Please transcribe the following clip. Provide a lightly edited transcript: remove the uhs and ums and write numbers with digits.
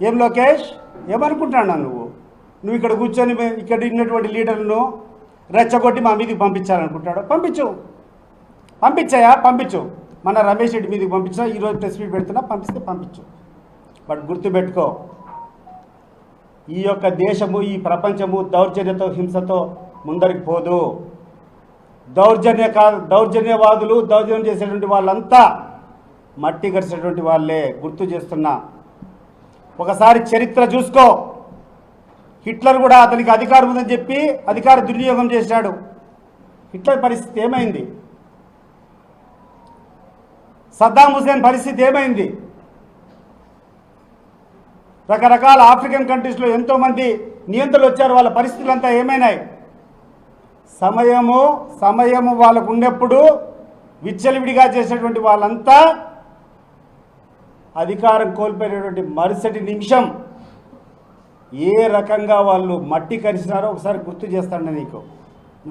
ఏం లోకేష్ ఏమనుకుంటున్నా నువ్వు ఇక్కడ కూర్చొని ఇక్కడ ఉన్నటువంటి లీడర్లను రెచ్చగొట్టి మా మీదకి పంపించాలనుకుంటాడు. పంపించు. మన రమేష్ రెడ్డి మీదకి పంపించినా ఈరోజు ప్రెస్ మీట్ పెడుతున్నా, పంపిస్తే పంపించు. బట్ గుర్తుపెట్టుకో, ఈ యొక్క దేశము, ఈ ప్రపంచము దౌర్జన్యతో, హింసతో ముందరికి పోదు. దౌర్జన్యవాదులు, దౌర్జన్యం చేసేటువంటి వాళ్ళంతా మట్టి గడిచేటువంటి వాళ్ళే. గుర్తు చేస్తున్నా, ఒకసారి చరిత్ర చూసుకో. హిట్లర్ కూడా అతనికి అధికారం ఉందని చెప్పి అధికార దుర్వినియోగం చేశాడు. హిట్లర్ పరిస్థితి ఏమైంది? సద్దాం హుసేన్ పరిస్థితి ఏమైంది? రకరకాల ఆఫ్రికన్ కంట్రీస్లో ఎంతోమంది నియంత్రణలు వచ్చారు, వాళ్ళ పరిస్థితులంతా ఏమైనాయి? సమయము వాళ్ళకు ఉన్నప్పుడు విచ్చలవిడిగా చేసేటువంటి వాళ్ళంతా అధికారం కోల్పోయినటువంటి మరుసటి నిమిషం ఏ రకంగా వాళ్ళు మట్టి కరిచినారో ఒకసారి గుర్తు చేస్తాను నీకు.